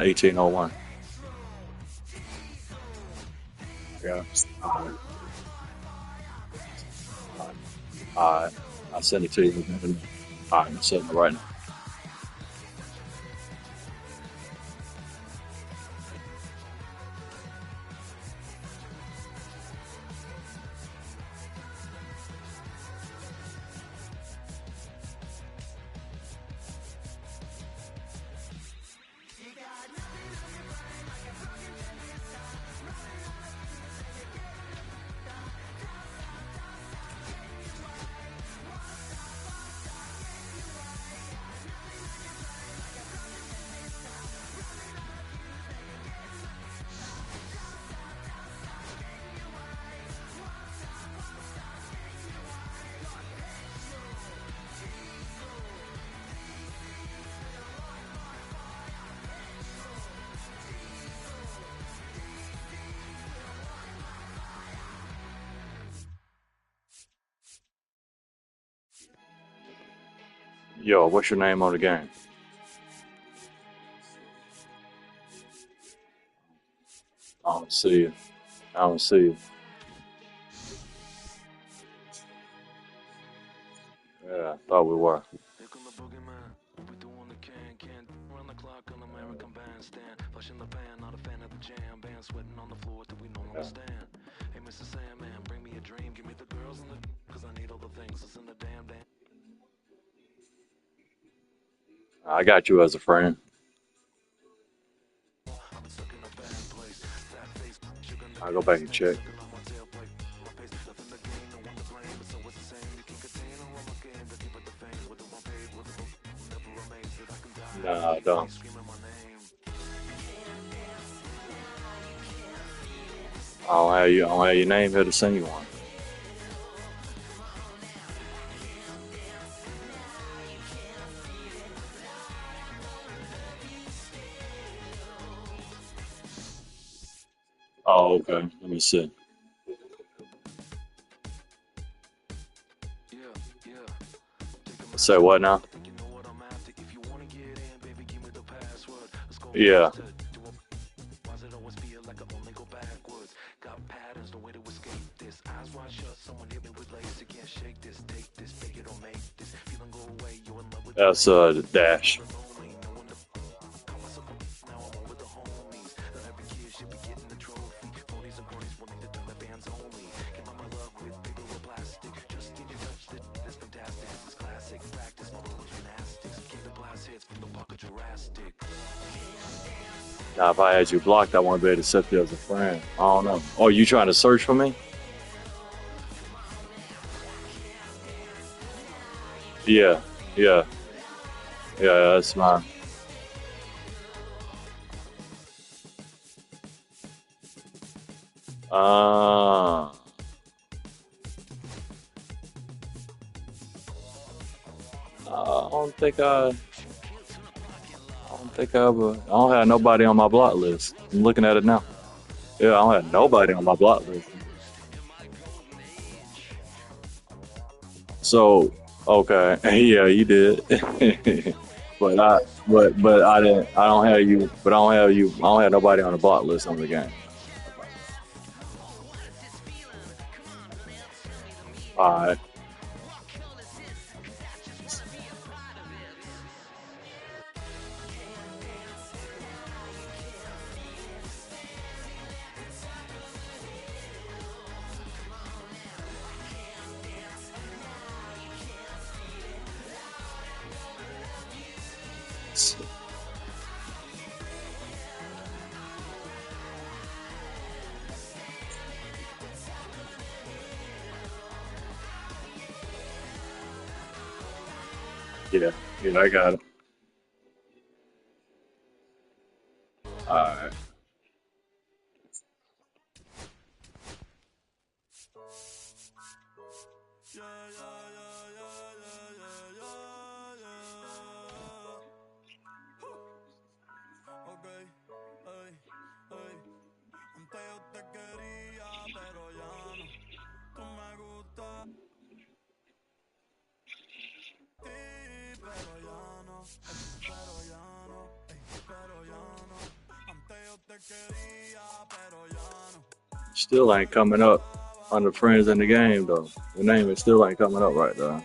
1801. Yeah. Alright. I'll send it to you. Alright, I'm sending it right now. Yo, what's your name on the game? I don't see you. I don't see you. Yeah, I thought we were. Yeah. I got you as a friend. I'll go back and check. Nah, I don't. I don't have your name here to send you one. Oh, okay. Let me see. Say what now? Yeah. That's the dash. Now, if I had you blocked, I wouldn't be able to accept you as a friend. I don't know. Oh, you trying to search for me? Yeah, yeah, yeah. That's mine. Uh, I don't think I don't have nobody on my block list. I'm looking at it now. Yeah, I don't have nobody on my block list. So, okay, yeah, you did. but I didn't. I don't have you. But I don't have you. I don't have nobody on the block list on the game. All right. Yeah, yeah, I got it. All right. Still ain't coming up under friends in the game though. The name is still ain't coming up right there.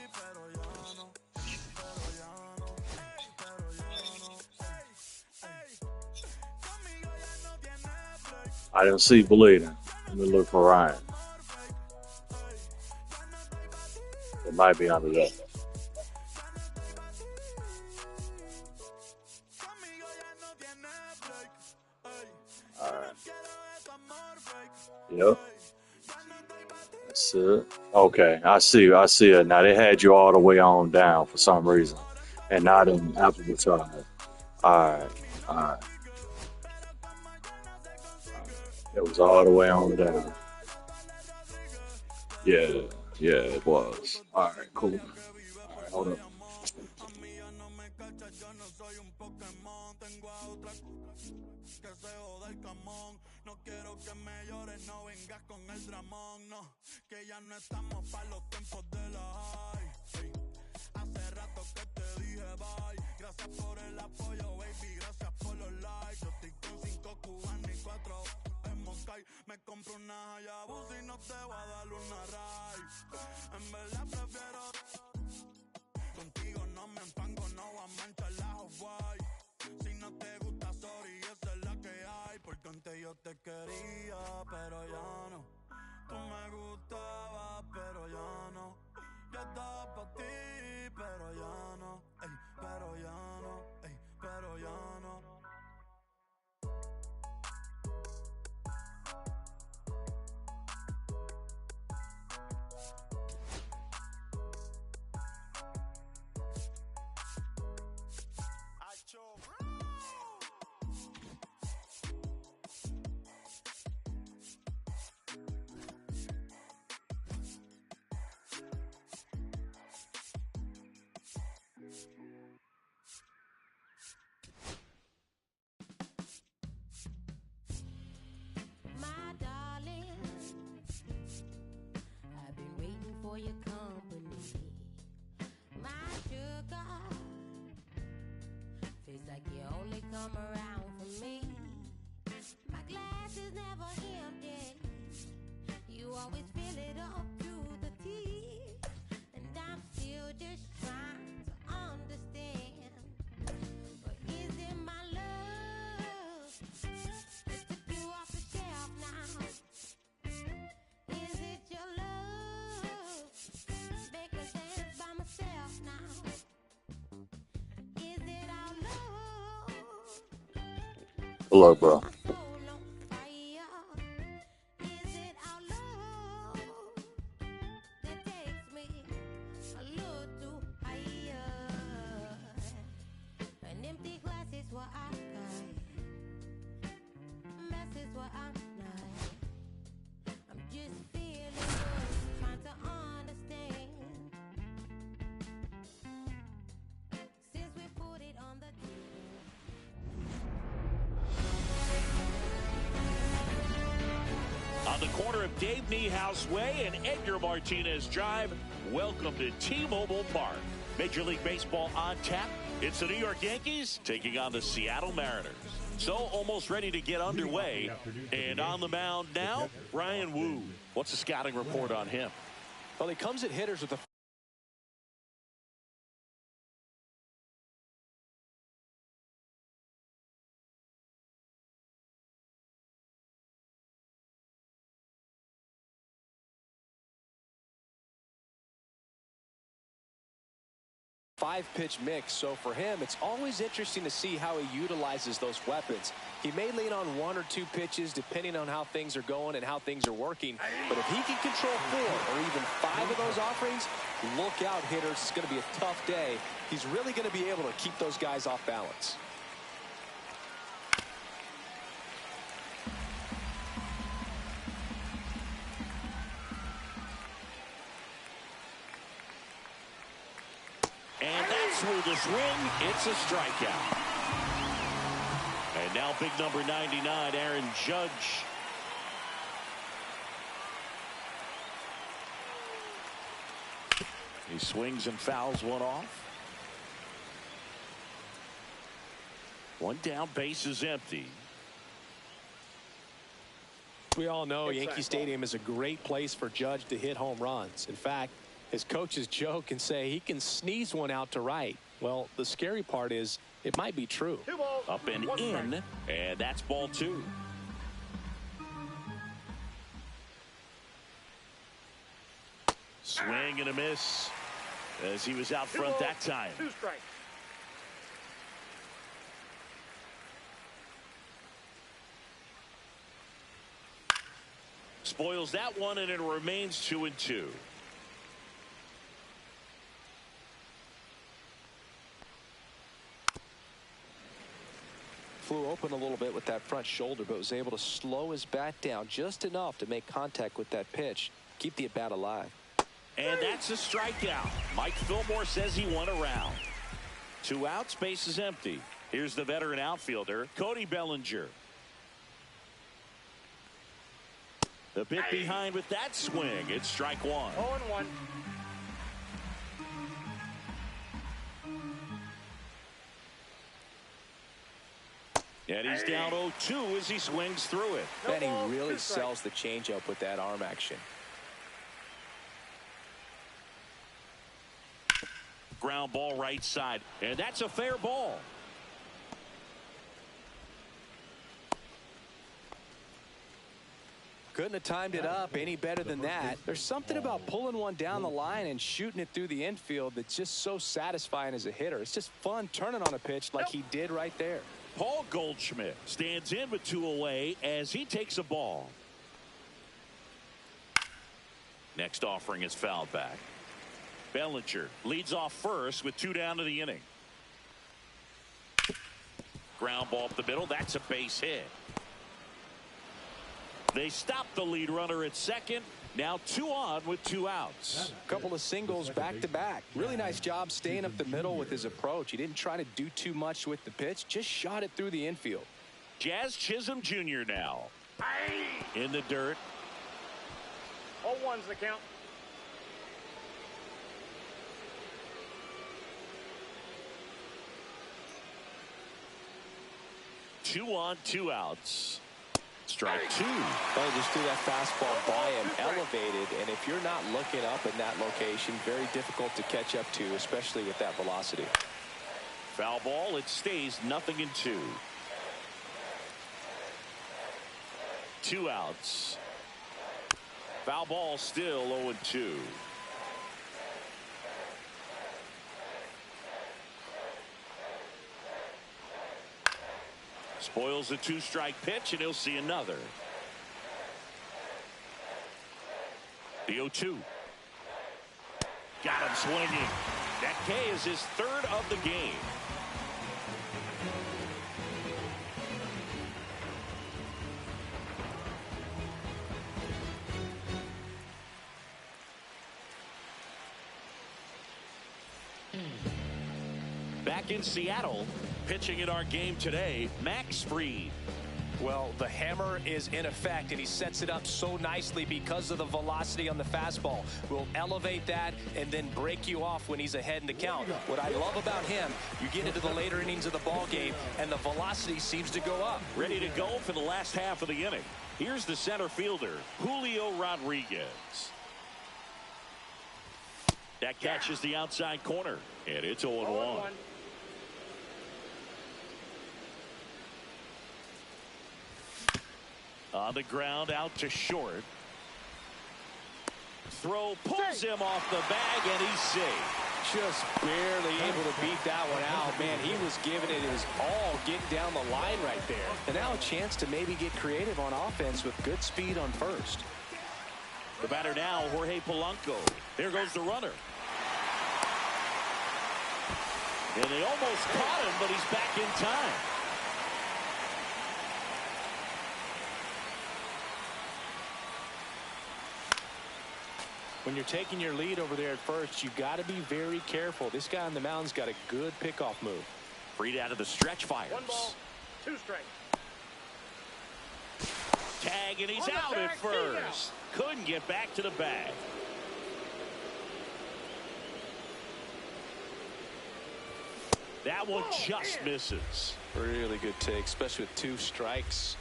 I didn't see bleeding. Let me look for Ryan. It might be under that. All right. Yep. That's it. Okay, I see. I see it now. They had you all the way on down for some reason, and not in alphabetical. All right. All right. It was all the way on down. Yeah. Yeah, it was. All right. Cool. All right. Hold up. Your company, my sugar. Feels like you only come around for me. My glass is never empty. You always fill it up to the teeth, and I'm still just trying to understand. But is it my love that took you off the shelf now? Is it your love? Hello, bro. On the corner of Dave Niehaus Way and Edgar Martinez Drive, welcome to T-Mobile Park. Major League Baseball on tap. It's the New York Yankees taking on the Seattle Mariners. So almost ready to get underway. And on the mound now, Ryan Wu. What's the scouting report on him? Well, he comes at hitters with a 5-pitch mix, so for him it's always interesting to see how he utilizes those weapons. He may lean on 1 or 2 pitches depending on how things are going and how things are working, but if he can control 4 or even 5 of those offerings, look out, hitters. It's going to be a tough day. He's really going to be able to keep those guys off balance. Through the swing, it's a strikeout. And now big number 99, Aaron Judge. He swings and fouls one off. One down, base is empty. We all know Yankee Stadium is a great place for Judge to hit home runs. In fact, his coaches joke and say he can sneeze one out to right. Well, the scary part is it might be true. Up and in, and that's ball 2. Swing and a miss as he was out front that time. 2 strikes. Spoils that one, and it remains 2-2. Flew open a little bit with that front shoulder, but was able to slow his bat down just enough to make contact with that pitch. Keep the at-bat alive. And that's a strikeout. Mike Fillmore says he won a round. 2 outs, base is empty. Here's the veteran outfielder, Cody Bellinger. The bit behind with that swing. It's strike 1. 0-1. And he's down 0-2 as he swings through it. And he really sells the changeup with that arm action. Ground ball right side, and that's a fair ball. Couldn't have timed it up any better than that. There's something about pulling one down the line and shooting it through the infield that's just so satisfying as a hitter. It's just fun turning on a pitch like he did right there. Paul Goldschmidt stands in with 2 away as he takes a ball. Next offering is fouled back. Bellinger leads off first with 2 down to the inning. Ground ball up the middle. That's a base hit. They stop the lead runner at second. Now 2 on with 2 outs. A couple of singles back to back. Really nice job staying up the middle with his approach. He didn't try to do too much with the pitch. Just shot it through the infield. Jazz Chisholm Jr. now in the dirt. 0-1's the count. Two on, 2 outs. Strike 2. Well, just threw that fastball by him, elevated, and if you're not looking up in that location, very difficult to catch up to, especially with that velocity. Foul ball. It stays 0-2. 2 outs. Foul ball still 0-2. Spoils a 2-strike pitch, and he'll see another. The 0-2. Got him swinging. That K is his 3rd of the game. Back in Seattle, pitching in our game today, Max Fried. Well, the hammer is in effect, and he sets it up so nicely because of the velocity on the fastball. Will elevate that and then break you off when he's ahead in the count. What I love about him, you get into the later innings of the ball game, and the velocity seems to go up. Ready to go for the last half of the inning. Here's the center fielder, Julio Rodriguez. That catches the outside corner, and it's 0-1. On the ground, out to short. Throw pulls him off the bag, and he's safe. Just barely able to beat that one out. Man, he was giving it his all getting down the line right there. And now a chance to maybe get creative on offense with good speed on first. The batter now, Jorge Polanco. There goes the runner. And they almost caught him, but he's back in time. When you're taking your lead over there at first, you got to be very careful. This guy on the mound's got a good pickoff move. Fried out of the stretch fires. 1 ball, 2 strikes. Tag, and he's out at first. Couldn't get back to the bag. That one just misses. Really good take, especially with 2 strikes.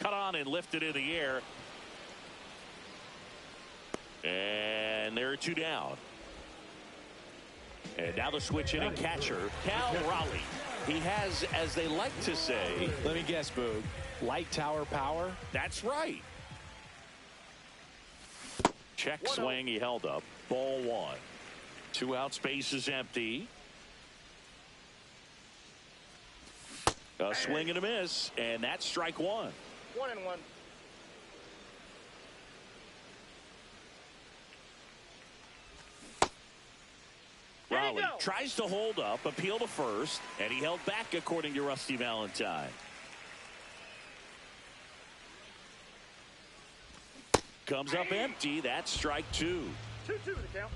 Cut on and lifted in the air. And there are 2 down. And now the switch hitting catcher, Cal Raleigh. He has, as they like to say, let me guess, Boog, light tower power? That's right. Check swing, he held up. Ball 1. 2 out, space is empty. A swing and a miss, and that's strike 1. 1-1. Raleigh tries to hold up, appeal to first, and he held back according to Rusty Valentine. Comes up empty. That's strike 2. 2-2 the count.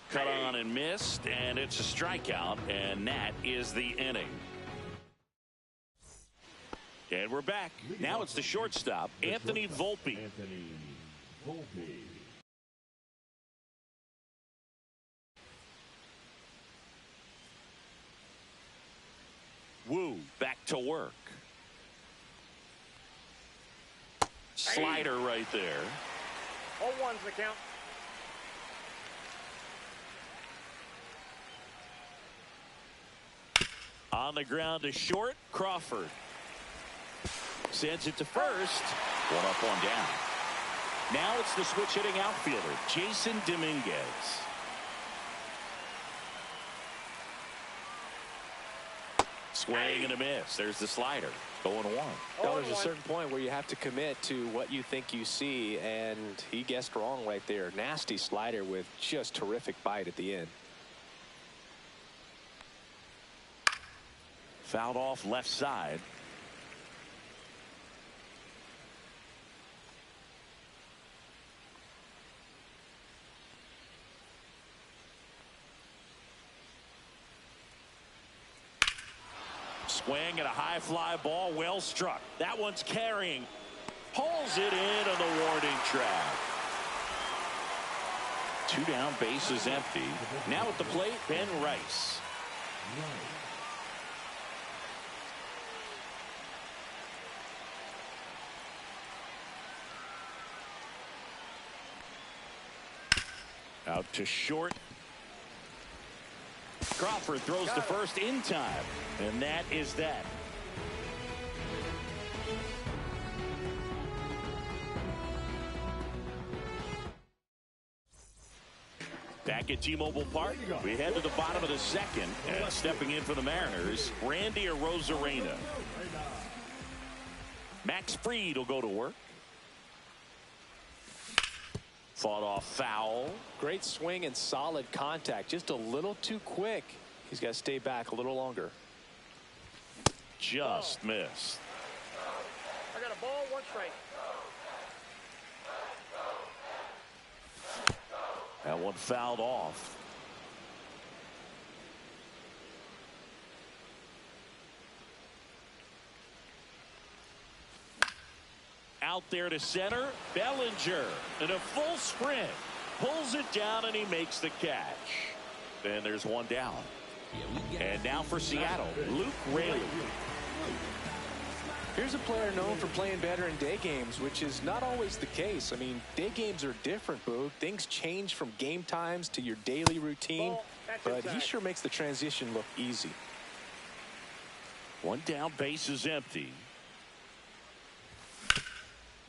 Cut on and missed, and it's a strikeout, and that is the inning. And we're back. Now it's the shortstop, Anthony Volpe. Wu back to work. Slider right there. 0-1's the count. On the ground to short, Crawford. Sends it to first. 1 up, 1 down. Now it's the switch hitting outfielder, Jason Dominguez. Swing and a miss. There's the slider. 0-1. There's a certain point where you have to commit to what you think you see, and he guessed wrong right there. Nasty slider with just terrific bite at the end. Fouled off left side. Swing at a high fly ball, well struck. That one's carrying. Pulls it in on the warning track. 2 down, bases empty. Now at the plate, Ben Rice. Out to short. Crawford throws to first in time, and that is that. Back at T-Mobile Park, we head to the bottom of the second, and stepping in for the Mariners, Randy Arozarena. Max Fried will go to work. Fought off foul. Great swing and solid contact. Just a little too quick. He's got to stay back a little longer. Just missed. I got a ball, 1 strike. That one fouled off. Out there to center, Bellinger in a full sprint, pulls it down, and he makes the catch. Then there's 1 down. And now for Seattle, Luke Raley. Here's a player known for playing better in day games, which is not always the case. I mean, day games are different, Boog. Things change from game times to your daily routine, but he sure makes the transition look easy. 1 down, base is empty.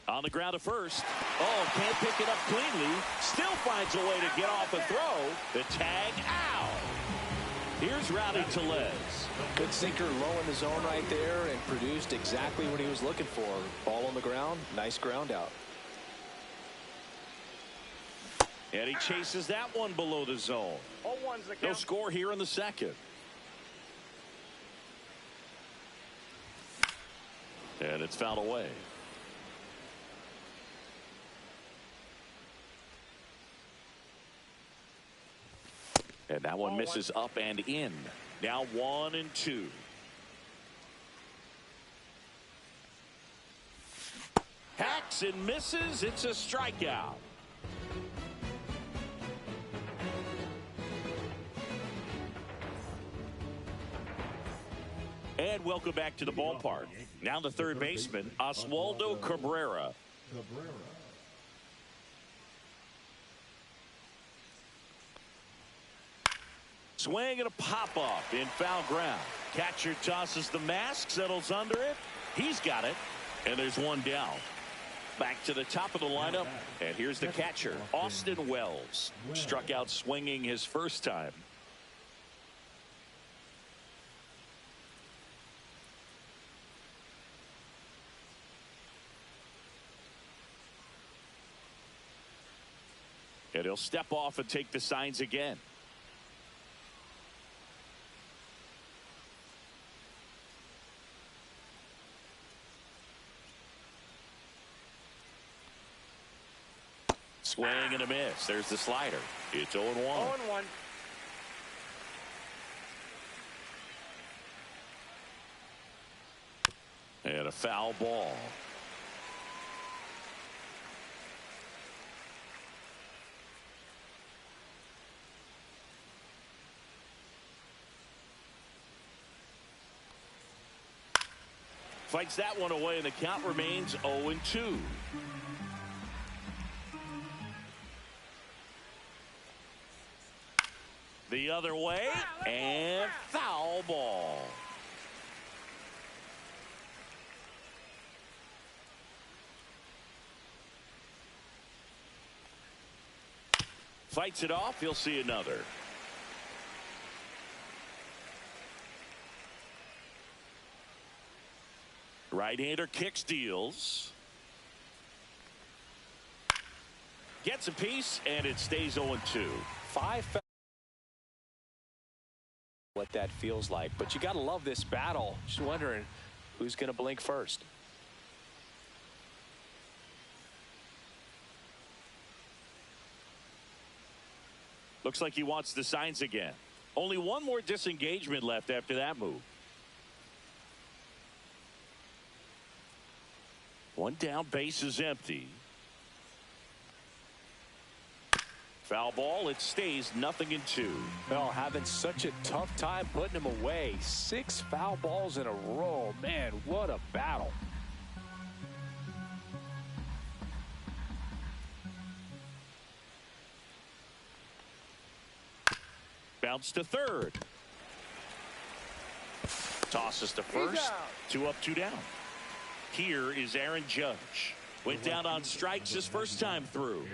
On the ground to first. Oh, can't pick it up cleanly. Still finds a way to get off a throw. The tag out. Here's Rowdy Tellez. Good sinker low in the zone right there and produced exactly what he was looking for. Ball on the ground. Nice ground out. And he chases that one below the zone. 0-1's the count. No score here in the second. And it's fouled away. And that one misses up and in. Now 1-2. Hacks and misses. It's a strikeout. and welcome back to the ballpark. Now the third baseman, Oswaldo Cabrera. Swing and a pop-off in foul ground. Catcher tosses the mask, settles under it. He's got it, and there's one down. Back to the top of the lineup, and here's the catcher, Austin Wells. Struck out swinging his first time. And he'll step off and take the signs again. Swing and a miss. There's the slider. It's 0-1. 0-1. And a foul ball. Fights that one away, and the count remains 0-2. The other way, and foul ball. Fights it off. He'll see another. Right-hander kicks, deals. Gets a piece, and it stays 0-2. What that feels like, but you got to love this battle. Just wondering who's going to blink first. Looks like he wants the signs again. Only one more disengagement left after that move. One down, base is empty. Foul ball, it stays 0-2. Well, having such a tough time putting him away. 6 foul balls in a row. Man, what a battle. Bounce to third. Tosses to first. 2 up, 2 down. Here is Aaron Judge. Went down on strikes his first time through.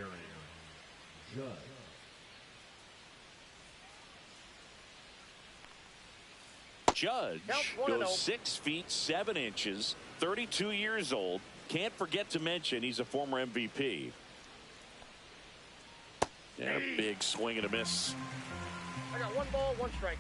Judge goes 6 feet 7 inches, 32 years old. Can't forget to mention he's a former MVP. And a big swing and a miss. I got 1 ball, 1 strike.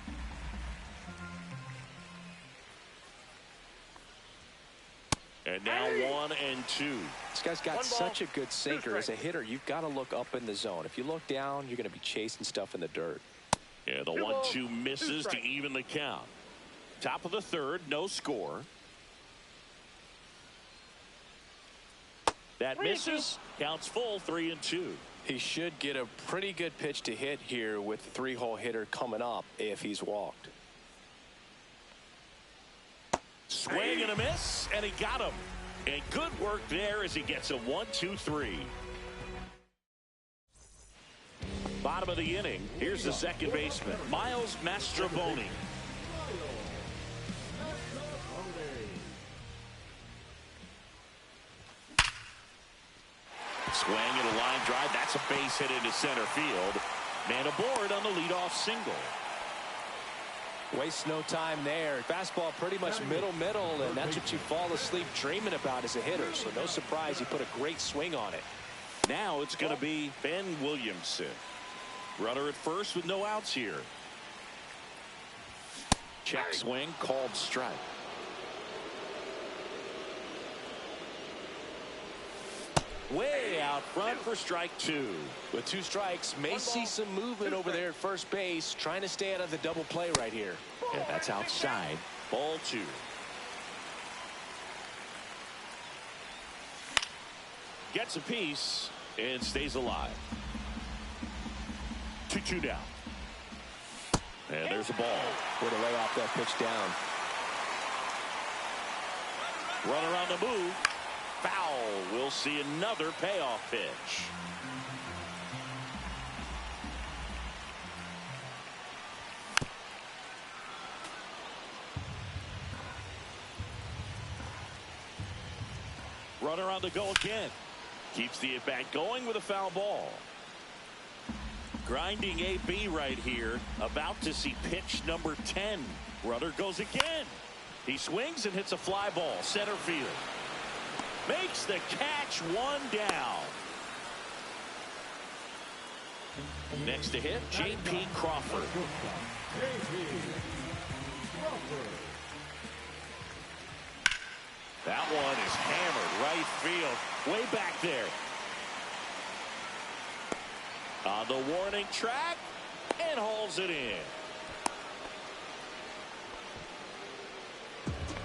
And now 1-2. This guy's got such a good sinker. As a hitter, you've got to look up in the zone. If you look down, you're going to be chasing stuff in the dirt. Yeah, the 1-2 misses to even the count. Top of the third, no score. That misses. Counts full, 3-2. He should get a pretty good pitch to hit here with the 3-hole hitter coming up if he's walked. Swing and a miss, and he got him. And good work there as he gets a 1-2-3. Bottom of the inning. Here's the second baseman, Miles Mastrobuoni. Swing and a line drive. That's a base hit into center field. Man aboard on the leadoff single. Waste no time there. Fastball pretty much middle, and that's what you fall asleep dreaming about as a hitter. So no surprise he put a great swing on it. Now it's going to be Ben Williamson. Runner at first with no outs here. Check swing, called strike. Way out front for strike 2. With 2 strikes, may see some movement over there at first base, trying to stay out of the double play right here. Yeah, that's outside. Ball 2. Gets a piece and stays alive. 2-2 down. And there's a ball. Way to lay off that pitch down. Runner on the move. Foul. We'll see another payoff pitch. Runner on the go again. Keeps the at-bat going with a foul ball. Grinding AB right here. About to see pitch number 10. Runner goes again. He swings and hits a fly ball. Center field. Makes the catch, one down. Next to hit, J.P. Crawford. That one is hammered right field. Way back there. On the warning track. And hauls it in.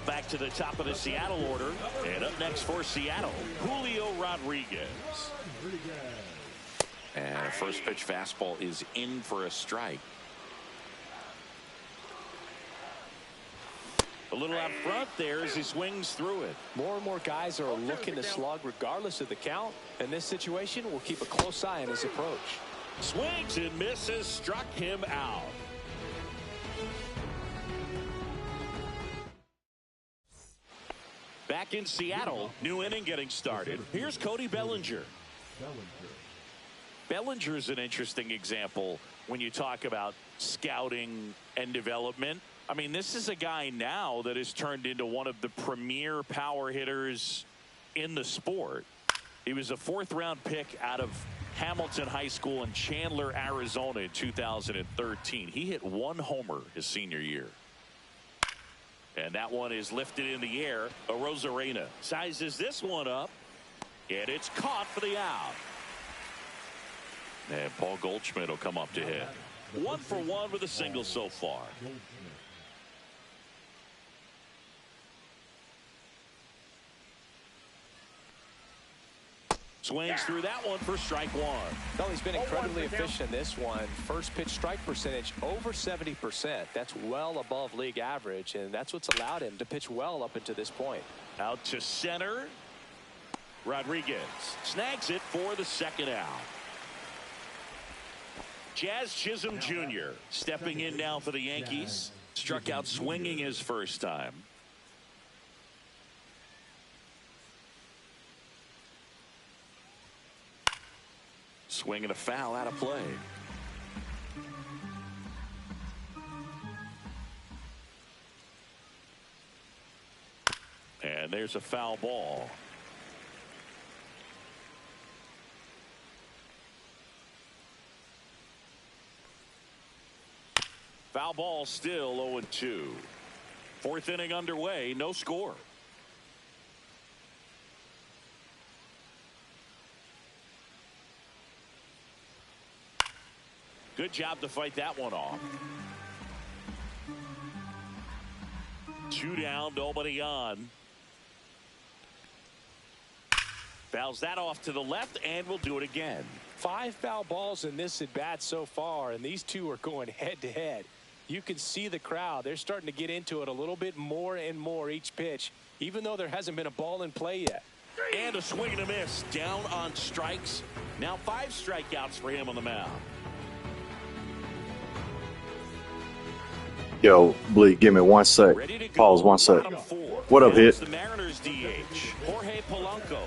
Back to the top of the Seattle order. And up next for Seattle, Julio Rodriguez. And a first pitch fastball is in for a strike. A little out front there as he swings through it. More and more guys are looking to slug regardless of the count. In this situation, we'll keep a close eye on his approach. Swings and misses, struck him out. Back in Seattle, new inning getting started. Here's Cody Bellinger. Bellinger is an interesting example when you talk about scouting and development. I mean, this is a guy now that has turned into one of the premier power hitters in the sport. He was a fourth-round pick out of Hamilton High School in Chandler, Arizona in 2013. He hit one homer his senior year. And that one is lifted in the air. Arozarena sizes this one up. And it's caught for the out. And Paul Goldschmidt will come up to hit. 1 for 1 with a single so far. Swings through that one for strike one. Well, he's been incredibly efficient in this one. First pitch strike percentage over 70%. That's well above league average, and that's what's allowed him to pitch well up until this point. Out to center. Rodriguez snags it for the second out. Jazz Chisholm Jr. stepping in now for the Yankees. Struck out swinging his first time. Swing and a foul out of play. And there's a foul ball. Foul ball still 0-2. Fourth inning underway, no score. Good job to fight that one off. 2 down, nobody on. Fouls that off to the left, and we'll do it again. 5 foul balls in this at bat so far, and these two are going head to head. You can see the crowd. They're starting to get into it a little bit more and more each pitch, even though there hasn't been a ball in play yet. And a swing and a miss. Down on strikes. Now 5 strikeouts for him on the mound. Yo, Bleak, give me 1 sec. Pause 1 sec. What up, Hit? The Mariners DH, Jorge Polanco.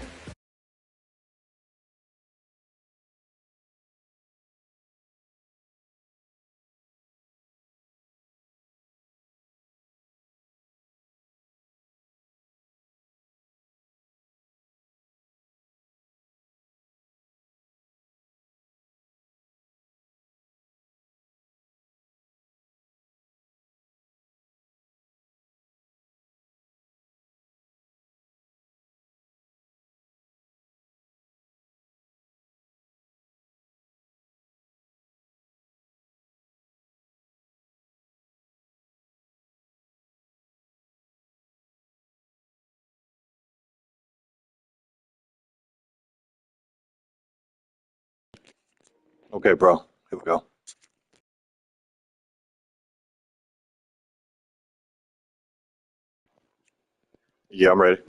Okay, bro. Here we go. Yeah, I'm ready.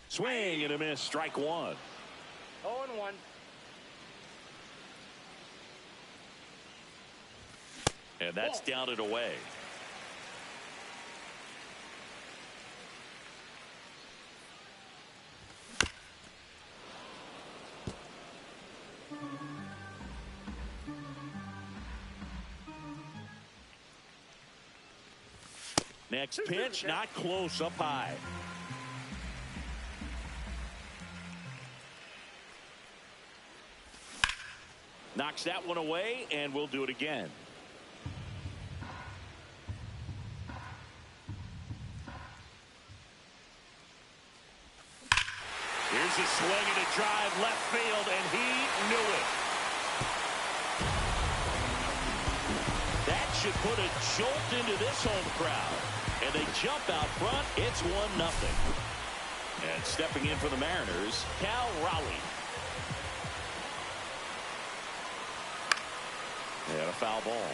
Swing and a miss, strike one. 0-1. And that's down and away. Next pitch, not close, up high. Knocks that one away, and we'll do it again. Here's a swing and a drive left field, and he knew it. That should put a jolt into this home crowd. And they jump out front. It's 1-0. And stepping in for the Mariners, Cal Raleigh. And a foul ball.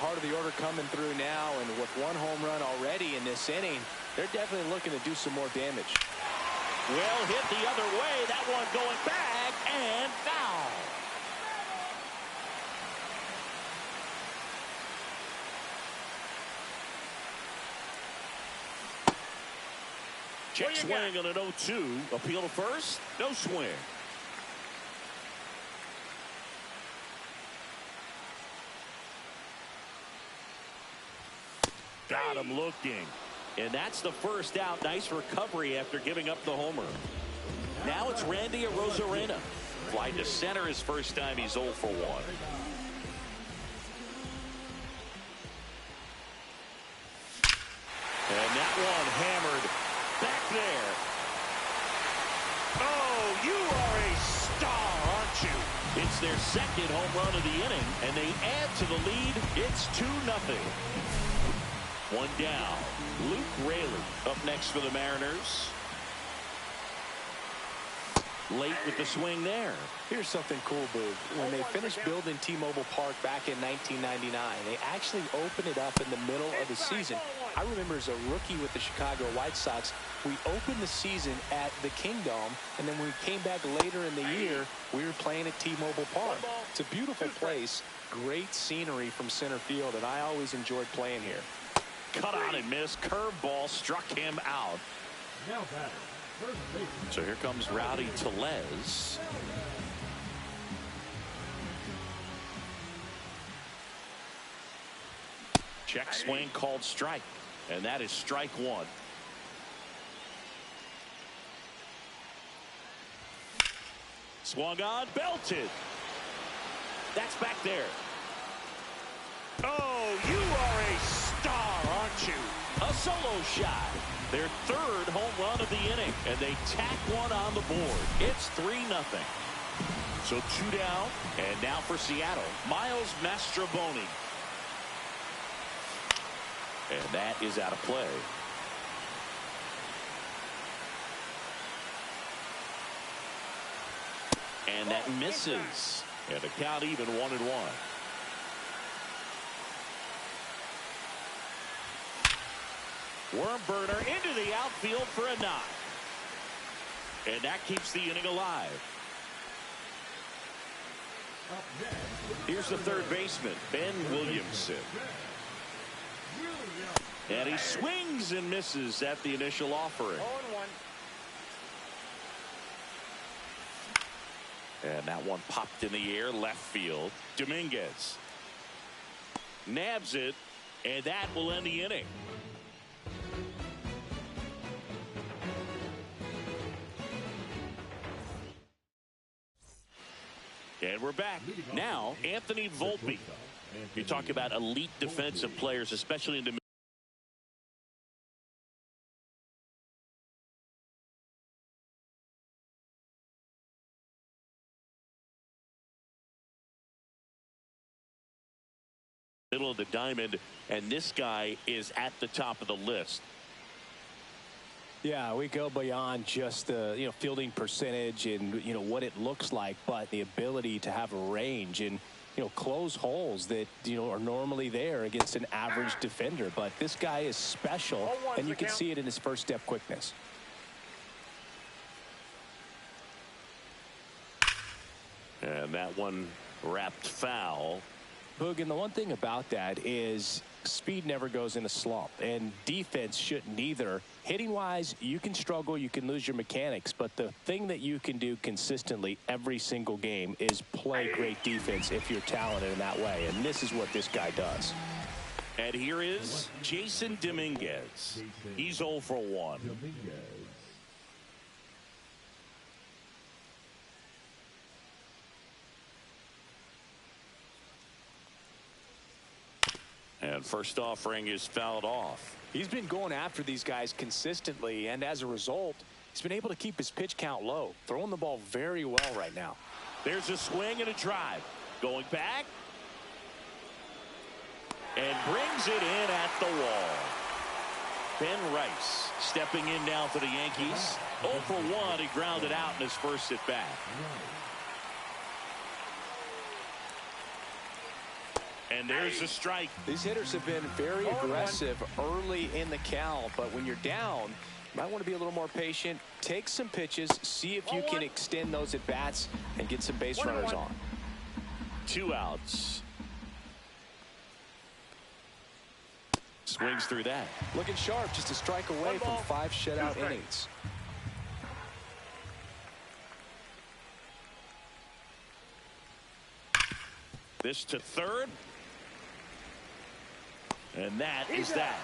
Part of the order coming through now, and with one home run already in this inning, they're definitely looking to do some more damage. Well hit the other way. That one going back and foul. Check swing on an 0-2. Appeal to first. No swing. Got him looking. And that's the first out. Nice recovery after giving up the homer. Now it's Randy Arozarena. Fly to center his first time. He's 0 for 1. And that one hammered back there. Oh, you are a star, aren't you? It's their second home run of the inning, and they add to the lead. It's 2-0. One down. Luke Raley up next for the Mariners. Late with the swing there. Here's something cool, Boog. When they finished building T-Mobile Park back in 1999, they actually opened it up in the middle of the season. I remember as a rookie with the Chicago White Sox, we opened the season at the Kingdome, and then when we came back later in the year, we were playing at T-Mobile Park. It's a beautiful place, great scenery from center field, and I always enjoyed playing here. Cut on and miss. Curveball struck him out. So here comes Rowdy Tellez. Check swing called strike. And that is strike one. Swung on, belted. That's back there. Oh, you are a star, aren't you? A solo shot. Their third home run of the inning, and they tack one on the board. It's 3-0. So 2 down, and now for Seattle, Miles Mastrobuoni. And that is out of play. And that misses. And the count even 1-1. Worm burner into the outfield for a knock. And that keeps the inning alive. Here's the third baseman, Ben Williamson. And he swings and misses at the initial offering. 0-1. And that one popped in the air left field. Dominguez nabs it, and that will end the inning. And we're back. Now, Anthony Volpe. You talk about elite defensive players, especially in the middle of the diamond, and this guy is at the top of the list. Yeah, we go beyond just the fielding percentage and what it looks like, but the ability to have a range. And close holes that, are normally there against an average defender. But this guy is special, and you can see it in his first step quickness. And that one wrapped foul. Boog, and the one thing about that is speed never goes in a slump, and defense shouldn't either. Hitting-wise, you can struggle, you can lose your mechanics, but the thing that you can do consistently every single game is play great defense if you're talented in that way, and this is what this guy does. And here is Jason Dominguez. He's 0 for 1. And first offering is fouled off. He's been going after these guys consistently, and as a result, he's been able to keep his pitch count low, throwing the ball very well right now. There's a swing and a drive. Going back. And brings it in at the wall. Ben Rice stepping in now for the Yankees. 0 for 1. He grounded out in his first at bat. And there's a strike. These hitters have been very aggressive early in the count, but when you're down, you might want to be a little more patient. Take some pitches, see if you can extend those at bats and get some base runners on. 2 outs. Swings through that. Looking sharp, just a strike away from 5 shutout innings. This to third. And that is that.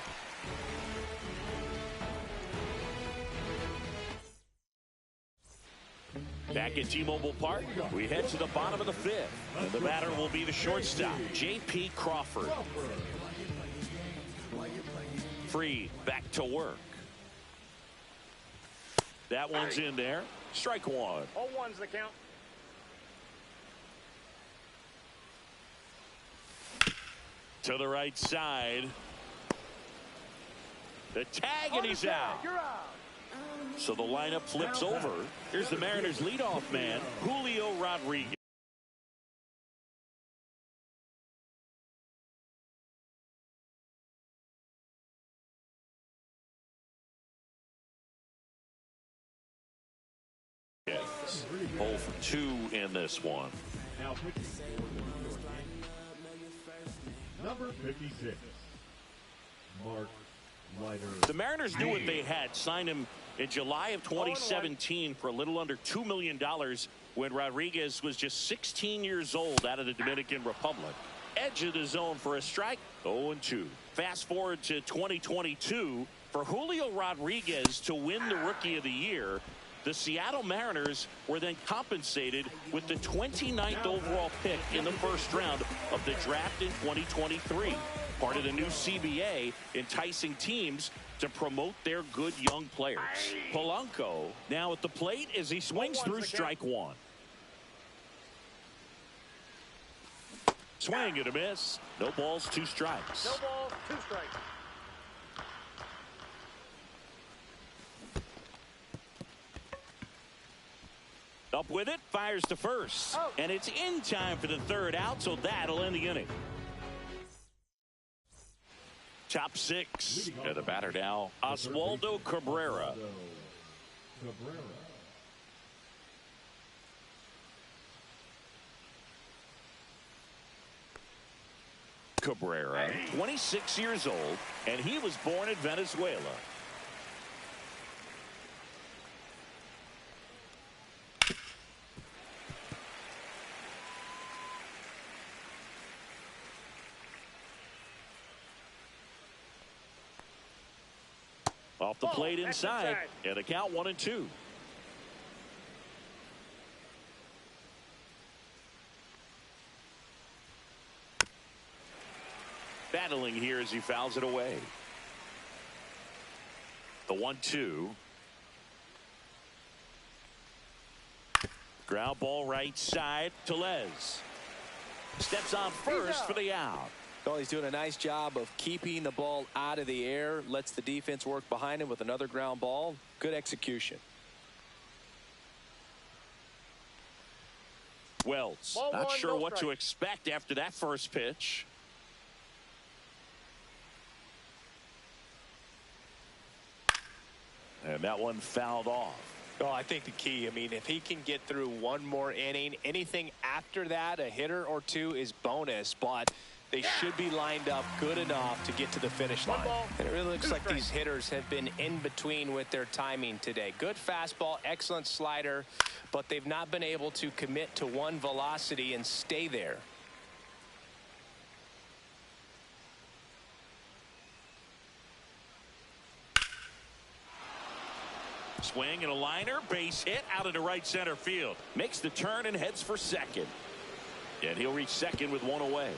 Back at T-Mobile Park, we head to the bottom of the 5th. And the batter will be the shortstop, J.P. Crawford. Free, back to work. That one's in there. Strike 1. 0-1's the count. To the right side. The tag, and he's out. So the lineup flips over. Here's the Mariners leadoff man, Julio Rodriguez. Hole for 2 in this one. Now number 56, Mark Leiter. The Mariners knew what they had. Signed him in July of 2017 for a little under $2 million when Rodriguez was just 16 years old out of the Dominican Republic. Edge of the zone for a strike. 0-2. Fast forward to 2022 for Julio Rodriguez to win the Rookie of the Year. The Seattle Mariners were then compensated with the 29th overall pick in the first round of the draft in 2023. Part of the new CBA, enticing teams to promote their good young players. Polanco now at the plate as he swings through strike 1. Swing and a miss. No balls, 2 strikes. No balls, 2 strikes. Up with it, fires to first. And it's in time for the 3rd out, so that'll end the inning. Top 6. And the batter now, Oswaldo Cabrera. Cabrera, 26 years old, and he was born in Venezuela. Off the plate inside, and the count 1-2. Battling here as he fouls it away. The 1-2. Ground ball right side. Tellez steps on first for the out. Well, he's doing a nice job of keeping the ball out of the air. Lets the defense work behind him with another ground ball. Good execution. Wells, Ball not one, sure no what to strike. expect after that first pitch. And that one fouled off. Oh, I think the key, I mean, if he can get through one more inning, anything after that, a hitter or two is bonus, but they should be lined up good enough to get to the finish line. And it really looks like these hitters have been in between with their timing today. Good fastball, excellent slider, but they've not been able to commit to one velocity and stay there. Swing and a liner, base hit out into right center field. Makes the turn and heads for second. And he'll reach second with one away.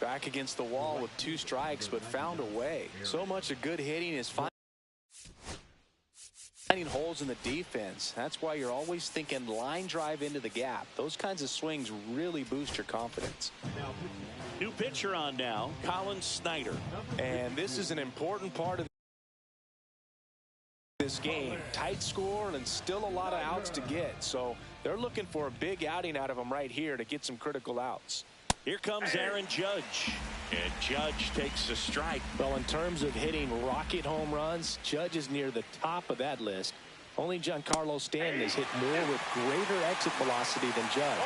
Back against the wall with 2 strikes, but found a way. So much of good hitting is finding holes in the defense. That's why you're always thinking line drive into the gap. Those kinds of swings really boost your confidence. New pitcher on now, Colin Snyder. And this is an important part of this game. Tight score and still a lot of outs to get. So they're looking for a big outing out of him right here to get some critical outs. Here comes Aaron Judge. And Judge takes a strike. Well, in terms of hitting rocket home runs, Judge is near the top of that list. Only Giancarlo Stanton has hit more with greater exit velocity than Judge.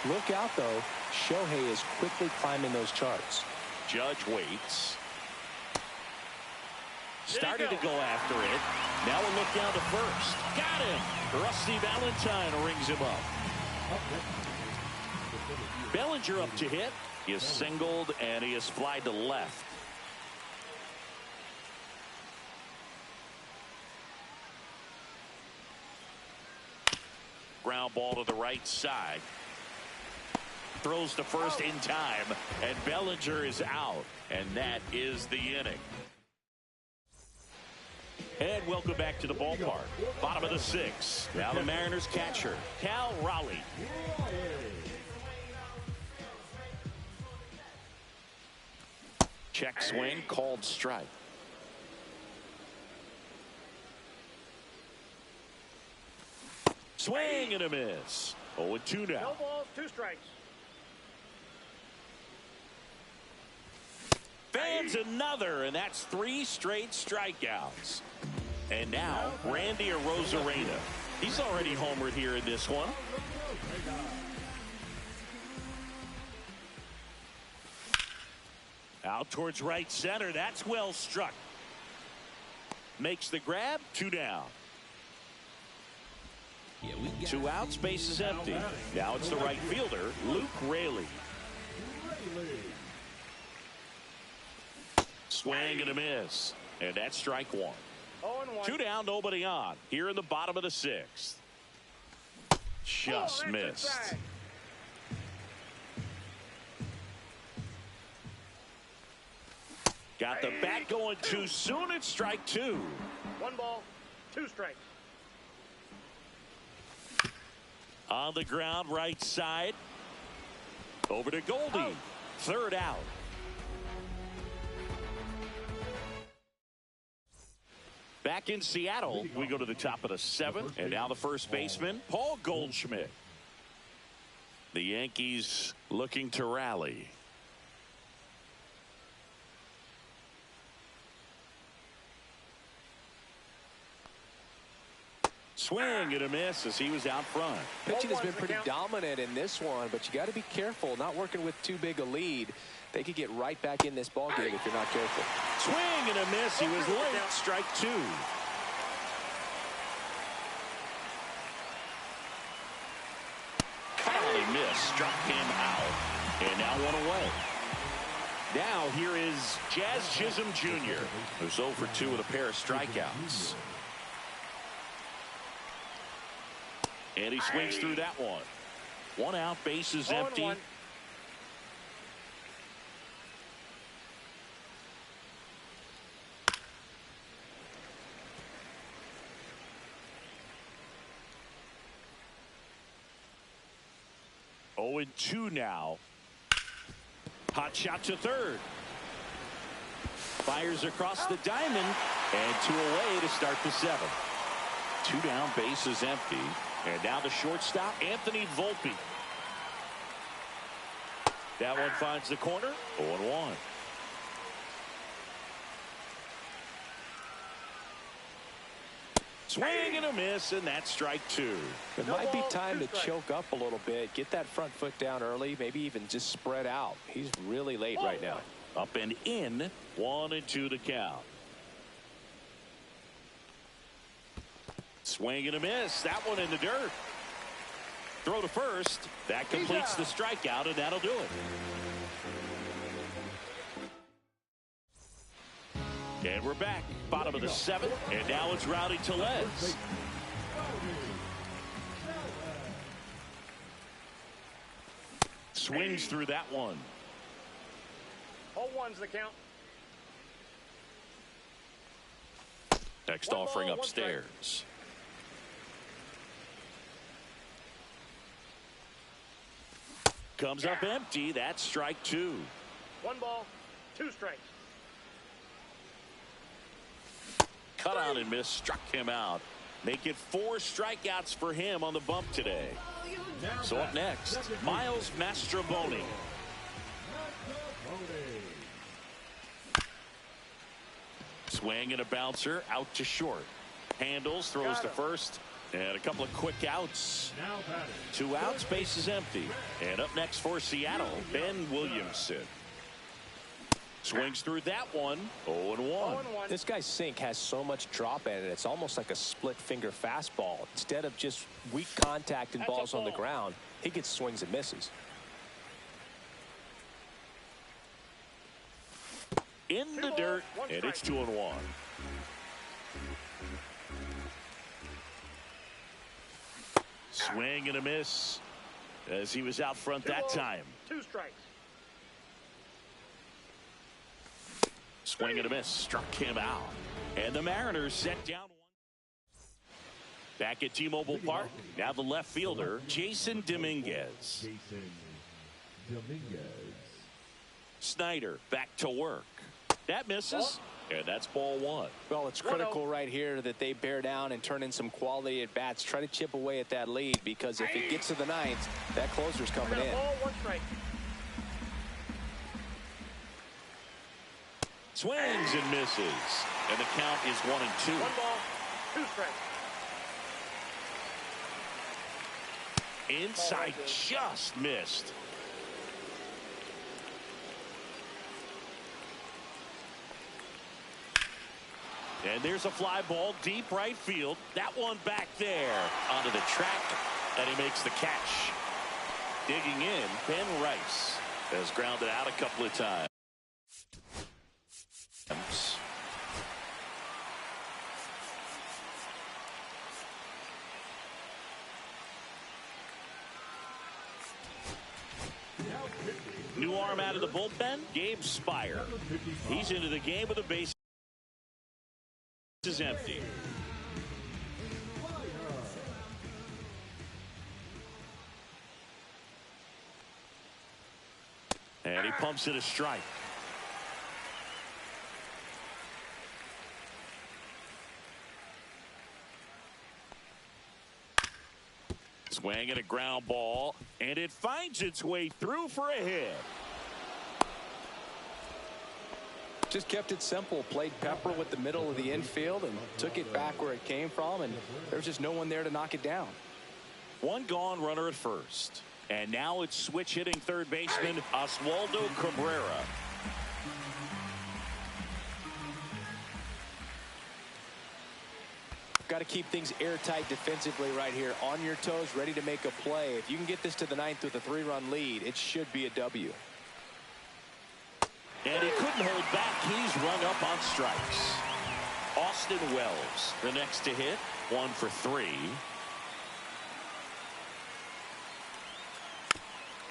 Look out, though. Shohei is quickly climbing those charts. Judge waits. Started to go after it. Now a look down to first. Got him. Rusty Valentine rings him up. Bellinger up to hit. He is singled and he is flied to left. Ground ball to the right side. Throws to first in time, and Bellinger is out, and that is the inning. And welcome back to the ballpark. Bottom of the 6th. Now the Mariners catcher, Cal Raleigh. Check swing, called strike. Swing and a miss. 0-2 now. No balls, 2 strikes. Fans another, and that's 3 straight strikeouts. And now, Randy Arozarena. He's already homered here in this one. Out towards right center. That's well struck. Makes the grab. 2 down. 2 outs. Base is empty. Now it's the right fielder, Luke Raley. Swing and a miss. And that's strike 1. 0-1. 2 down, nobody on. Here in the bottom of the 6th. Just missed. Got the bat going too soon. It's strike 2. 1 ball, 2 strikes. On the ground, right side. Over to Goldie. 3rd out. Back in Seattle, we go to the top of the 7th, and now the first baseman, Paul Goldschmidt. The Yankees looking to rally. Swing and a miss as he was out front. Pitching has been pretty dominant in this one, but you got to be careful. Not working with too big a lead. They could get right back in this ball game if you're not careful. Swing and a miss. He was late. Strike 2. Connolly missed. Struck him out. And now 1 away. Now here is Jazz Chisholm Jr., who's 0 for 2 with a pair of strikeouts. And he swings through that one. 1 out, base is empty. 0-1. Oh, and 2 now. Hot shot to 3rd. Fires across the diamond, and 2 away to start the 7th. 2 down, base is empty. And now the shortstop, Anthony Volpe. That one finds the corner. 0-1. Swing and a miss, and that's strike two. It might be time to choke up a little bit, get that front foot down early, maybe even just spread out. He's really late right now. Up and in, 1-2 to count. Swing and a miss. That one in the dirt. Throw to first. That completes the strikeout, and that'll do it. And we're back. Bottom of the seventh. And now it's Rowdy Tellez. Swings through that one. 0-1's the count. Next offering upstairs. Comes up empty. That's strike two. 1 ball, 2 strikes. Cut on and miss. Struck him out. Make it 4 strikeouts for him on the bump today. So up next, Miles Mastrobuoni. Swing and a bouncer out to short. Handles, throws to first, and a couple of quick outs. 2 outs, base is empty. And up next for Seattle, Ben Williamson. Swings through that one. 0-1. This guy's sink has so much drop in it. It's almost like a split finger fastball. Instead of just weak contact and balls on the ground, he gets swings and misses. In the dirt, and it's 2-1. Swing and a miss as he was out front that time. 2 strikes. Swing and a miss. Struck him out. And the Mariners set down 1. Back at T-Mobile Park. Now the left fielder, Jason Dominguez. Snyder back to work. That misses. And that's ball 1. Well, it's critical right here that they bear down and turn in some quality at bats. Try to chip away at that lead, because if it gets to the 9th, that closer's coming in. Ball, 1 strike. Swings and misses. And the count is 1-2. 1 ball, 2 strikes. Inside, just missed. And there's a fly ball deep right field. That one back there onto the track, and he makes the catch. Digging in, Ben Rice has grounded out a couple of times. New arm out of the bullpen, Gabe Spire. He's into the game with a base is empty. And he pumps it a strike. Swing and a ground ball, and it finds its way through for a hit. Just kept it simple, played pepper with the middle of the infield and took it back where it came from, and there's just no one there to knock it down. 1 gone, runner at first. And now it's switch hitting third baseman Oswaldo Cabrera. Got to keep things airtight defensively right here, on your toes, ready to make a play. If you can get this to the 9th with a 3-run lead, it should be a W. And he couldn't hold back. He's rung up on strikes. Austin Wells, the next to hit, 1 for 3.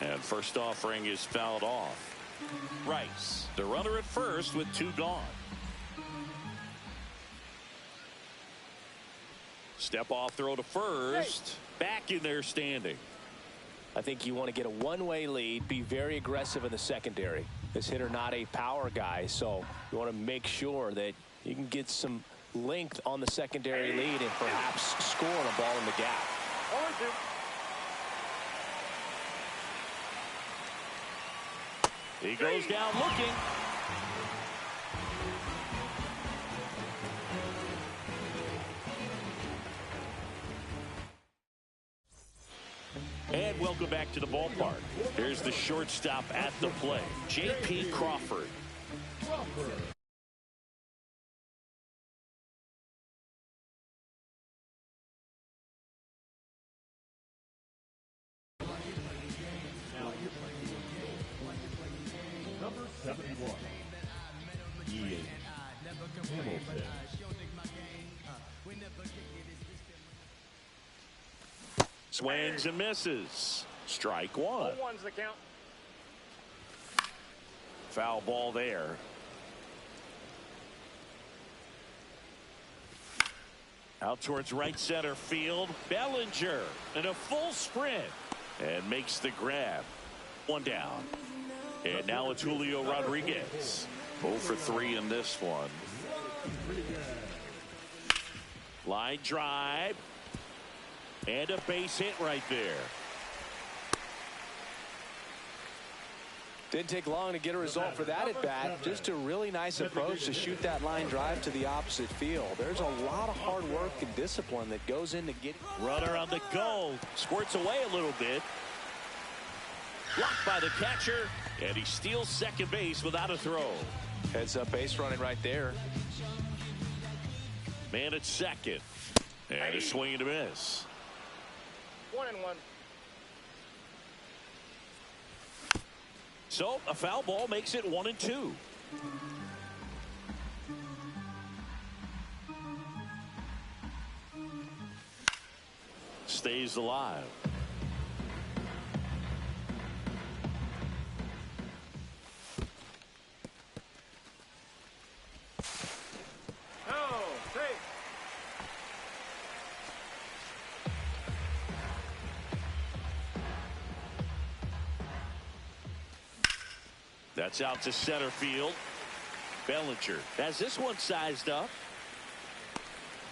And first offering is fouled off. Rice, the runner at first with 2 gone. Step off throw to first. Back in there standing. I think you want to get a one-way lead, be very aggressive in the secondary. This hitter not a power guy, so you want to make sure that you can get some length on the secondary lead and perhaps score on a ball in the gap. 0-2. He goes down looking. And welcome back to the ballpark. Here's the shortstop at the plate, J.P. Crawford. Number 71. E8. Hamilton. Swings and misses. Strike one. 0-1's the count. Foul ball there. Out towards right center field. Bellinger in a full sprint and makes the grab. One down. And now it's Julio Rodriguez. 0 for 3 in this one. Line drive. And a base hit right there. Didn't take long to get a result for that at bat. Just a really nice approach to shoot that line drive to the opposite field. There's a lot of hard work and discipline that goes into getting. Runner on the go. Squirts away a little bit. Blocked by the catcher. And he steals second base without a throw. Heads up base running right there. Man at second. And a swing and a miss. 1-1. So a foul ball makes it 1-2. Stays alive. Oh, great. That's out to center field. Bellinger has this one sized up.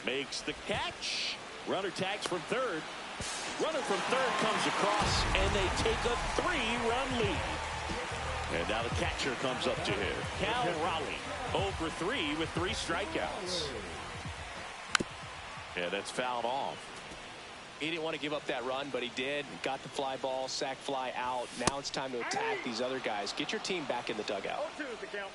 Makes the catch. Runner tags from third. Runner from third comes across, and they take a 3-run lead. And now the catcher comes up to him. Cal Raleigh, 0 for 3 with 3 strikeouts. And that's fouled off. He didn't want to give up that run, but he did. Got the fly ball, sac fly out. Now it's time to attack these other guys. Get your team back in the dugout. 0-2's the count.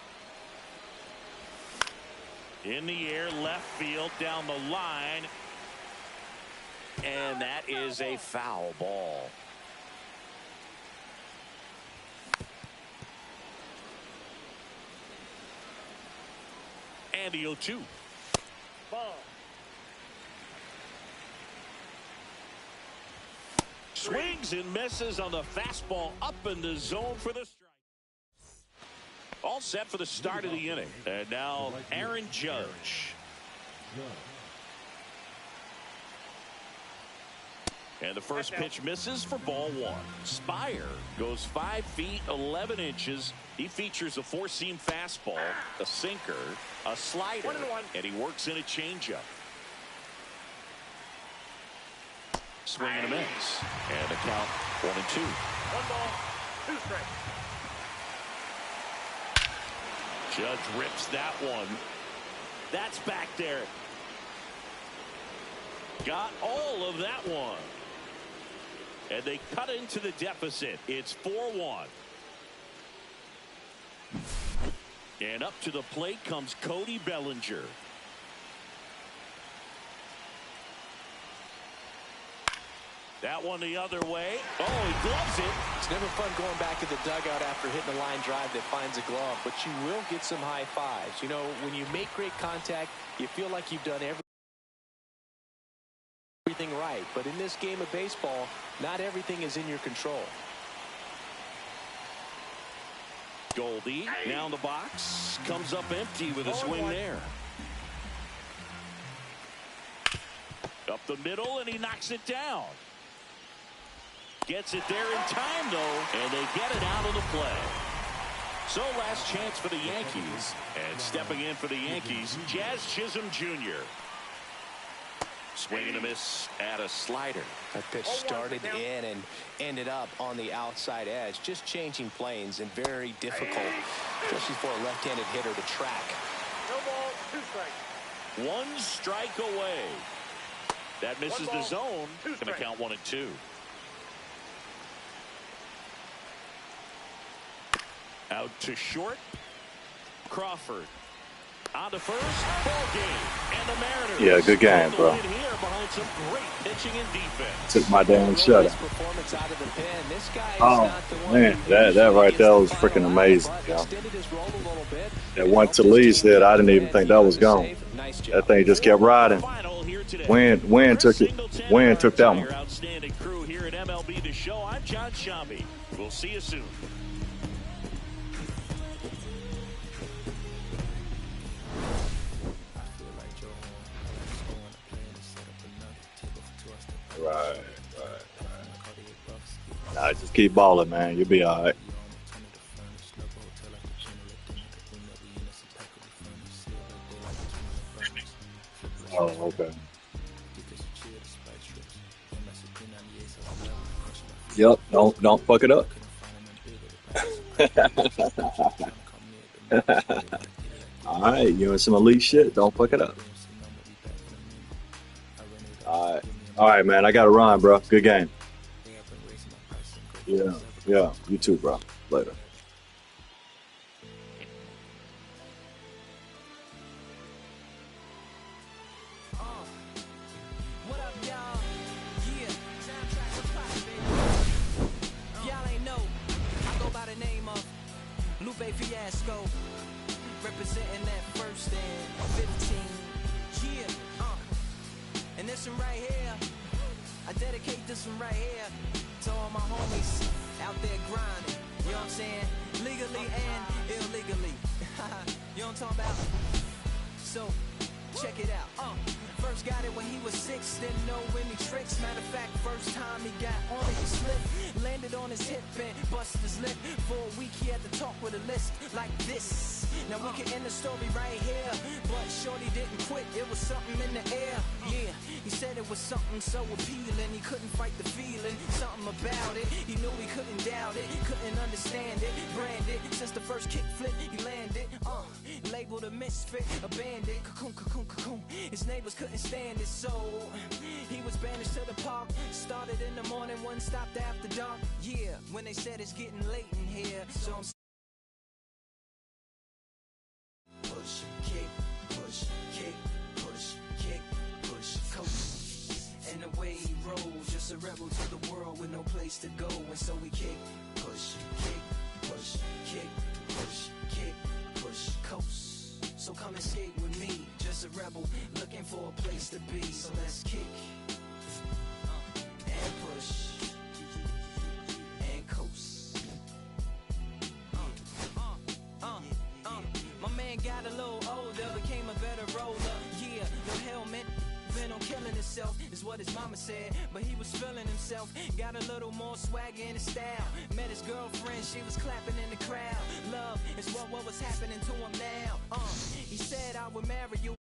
In the air, left field, down the line. And that is a foul ball. And the 0-2. Ball. Swings and misses on the fastball up in the zone for the strike. All set for the start of the inning. And now Aaron Judge. And the first pitch misses for ball one. Spire goes 5 feet 11 inches. He features a 4-seam fastball, a sinker, a slider, 1-1. and he works in a changeup. Swing and a miss. And the count 1-2. 1 ball, 2 strikes. Judge rips that one. That's back there. Got all of that one. And they cut into the deficit. It's 4-1. And up to the plate comes Cody Bellinger. That one the other way. Oh, he gloves it. It's never fun going back to the dugout after hitting a line drive that finds a glove, but you will get some high fives. You know, when you make great contact, you feel like you've done everything right. But in this game of baseball, not everything is in your control. Goldie down the box. Comes up empty with a swing there. Up the middle, and he knocks it down. Gets it there in time, though, and they get it out of the play. So last chance for the Yankees. And stepping in for the Yankees, Jazz Chisholm Jr. Swing and a miss at a slider. That pitch started in and ended up on the outside edge. Just changing planes and very difficult, especially for a left-handed hitter to track. No ball, 2 strikes. 1 strike away. That misses the zone. 2 Going to strikes. count 1 and 2. Out to short. Crawford on to first. Ball game. And the Mariners. Yeah, good game, bro. Here behind some great pitching and defense. Took my damn shutout. Performance out of the pen. This guy is Oh not the one man, that right there was freaking amazing, yo. That one to Lee's hit, I didn't even think that was gone. That thing just kept riding. Wynn took it. Wynn took that one. Outstanding crew here at MLB The Show. I'm John Shambi. We'll see you soon. Right. Nah, just keep balling, man. You'll be all right. Oh, okay. Yep. Don't fuck it up. All right, you in some elite shit. Don't fuck it up. All right, man. I got to run, bro. Good game. Yeah. You too, bro. Later. What up, y'all? Yeah, soundtrack was poppin', baby. Y'all ain't know, I go by the name of Lupe Fiasco, representing that first and 15. Yeah, and this one right here, I dedicate this one right here to all my homies out there grinding. You know what I'm saying? Legally and illegally. You know what I'm talking about? So, check it out. First got it when he was 6, didn't know any tricks. Matter of fact, first time he got on it, he slipped. Landed on his hip and busted his lip. For a week he had to talk with a list like this. Now we can end the story right here, but shorty didn't quit, it was something in the air. Yeah, he said it was something so appealing, he couldn't fight the feeling, something about it. He knew he couldn't doubt it, couldn't understand it. Branded, since the first kick flip, he landed. Labeled a misfit, a bandit. Cocoon, cocoon, cocoon. His neighbors couldn't stand it, so he was banished to the park. Started in the morning, one stopped after dark. Yeah, when they said it's getting late in here, so I'm push, kick, push, kick, push, kick, push, coast. And the way he rolls, just a rebel to the world with no place to go. And so we kick, push, kick, push, kick, push, kick, push, coast. So come and skate with me, just a rebel looking for a place to be. So let's kick and push and coast. My man got a little older, became a better roller. Yeah, no helmet, been on killing himself, is what his mama said. But he was feeling himself, got a little more swagger in his style. Met his girlfriend, she was clapping in the crowd. Love is what was happening to him now. He said I would marry you.